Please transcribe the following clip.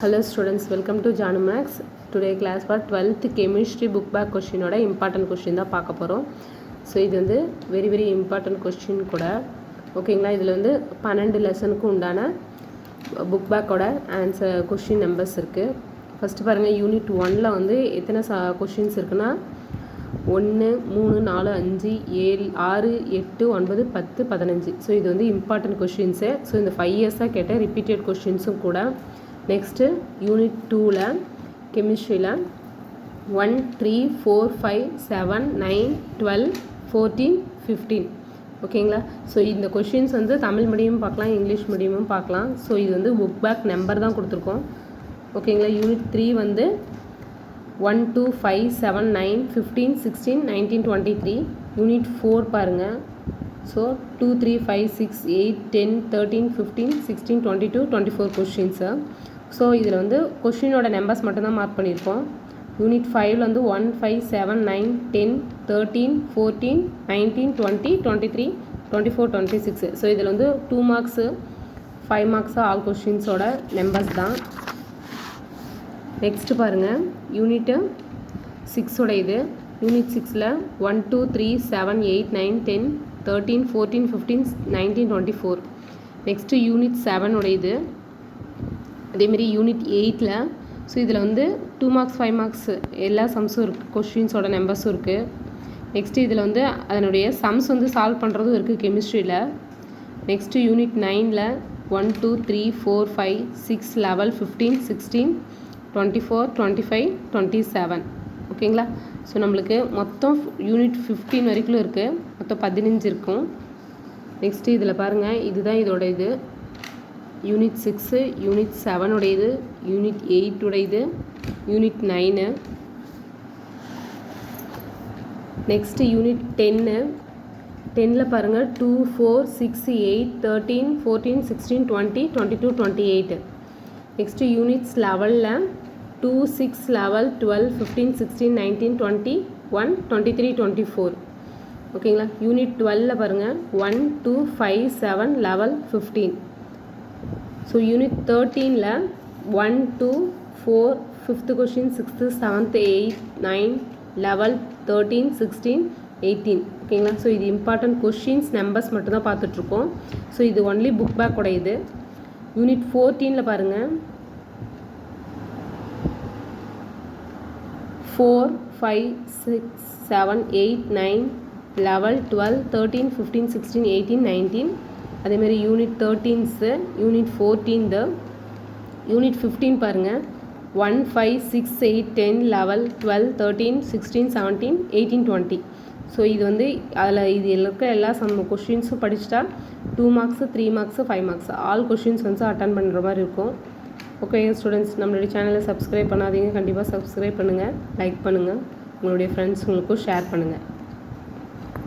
Hello students, welcome to Janu Max. Today class for 12th chemistry book back question oda important question da paaka porom. So idu vandu very important question kuda. Okay-ங்களா, இதுல வந்து 12 lesson க்கு உண்டான book back oda answer question numbers இருக்கு. First பாருங்க unit 1 ல வந்து எத்தனை questions இருக்குன்னா 1 3 4 5 7 6 8 9 10 15. So இது வந்து important questions. So இந்த 5 years கேட்ட repeated questions கூட. Next unit 2 ல chemistry ல 1 3 4 5 7 9 12 14 15. ஓகேங்களா, ஸோ இந்த கொஷின்ஸ் வந்து தமிழ் மீடியம் பார்க்கலாம், இங்கிலீஷ் மீடியமும் பார்க்கலாம். ஸோ இது வந்து புக் பேக் நம்பர் தான் கொடுத்துருக்கோம். ஓகேங்களா, யூனிட் 3 வந்து 1 2 5 7 9 15 16 19 23. யூனிட் 4 பாருங்கள். So 2 3 5 6 8 10 13 15 16 22 24 questions. ஸோ இதில் வந்து கொஷினோட நம்பர்ஸ் மட்டும்தான் மார்க் பண்ணியிருக்கோம். யூனிட் 5 வந்து 1 5 7 9 10 13 14 19 20 23 24 26. ஸோ இதில் வந்து 2 மார்க்ஸு 5 மார்க்ஸு ஆல் கொஷின்ஸோட நம்பர்ஸ் தான். நெக்ஸ்ட் பாருங்கள் யூனிட்டு 6ஓட இது. யூனிட் 6ல் 1 2 3 7 8 9 10 13 14 15 19 24. நெக்ஸ்ட்டு யூனிட் 7ஓட இது. அதேமாரி யூனிட் 8ல் ஸோ இதில் வந்து 2 மார்க்ஸ் 5 மார்க்ஸ் எல்லா சம்ஸும் இருக்குது, கொஷின்ஸோட நம்பர்ஸும் இருக்குது. நெக்ஸ்ட்டு இதில் வந்து அதனுடைய சம்ஸ் வந்து சால்வ் பண்ணுறதும் இருக்குது கெமிஸ்ட்ரியில். Next unit 9ல் 1 2 3 4 5 6 11 15 16 24 25 27. ஓகேங்களா, ஸோ நம்மளுக்கு மொத்தம் யூனிட் 15 வரைக்கும் இருக்குது, மொத்தம் 15 இருக்கும். நெக்ஸ்ட்டு இதில் பாருங்கள், இதுதான் இதோட இது. யூனிட் 6 யூனிட் 7 உடையது, யூனிட் 8 உடையது, யூனிட் 9. நெக்ஸ்ட் யூனிட் 10ல் பாருங்கள் 2 4 6 8 13 14 16 20 22 28. நெக்ஸ்ட் யூனிட்ஸ் 11ல் 2 6 11 12 15 16 19 20 1 23 24. ஓகேங்களா, யூனிட் 12ல் பாருங்கள் 1 2 5 7 11 15. ஸோ யூனிட் 13ல் 1 2 4 5th கொஷின் 6th 7th 8 9 11 13 16 18. ஓகேங்களா, ஸோ இது இம்பார்ட்டன்ட் கொஷின்ஸ் நம்பர்ஸ் மட்டும்தான் பார்த்துட்ருக்கோம். ஸோ இது ஒன்லி புக் பேக்கோட இது. யூனிட் 14ல் பாருங்கள் 4 5 6 7 8 9 11 12 13 15 16 18 19. அதேமாதிரி யூனிட் 13ஸு. யூனிட் 14 யூனிட் 15 பாருங்கள் 1 5 6 8 10 11 12 13 16 17 18 20. ஸோ இது வந்து அதில் இது இருக்க எல்லா கொஷின்ஸும் படிச்சுட்டா 2 marks 3 marks 5 marks all questions வந்து அட்டன் பண்ணுற மாதிரி இருக்கும். ஓகே ஸ்டூடெண்ட்ஸ், நம்மளுடைய சேனலை சப்ஸ்கிரைப் பண்ணாதீங்க, கண்டிப்பாக சப்ஸ்கிரைப் பண்ணுங்கள், லைக் பண்ணுங்கள், உங்களுடைய ஃப்ரெண்ட்ஸுங்களுக்கும் ஷேர் பண்ணுங்கள்.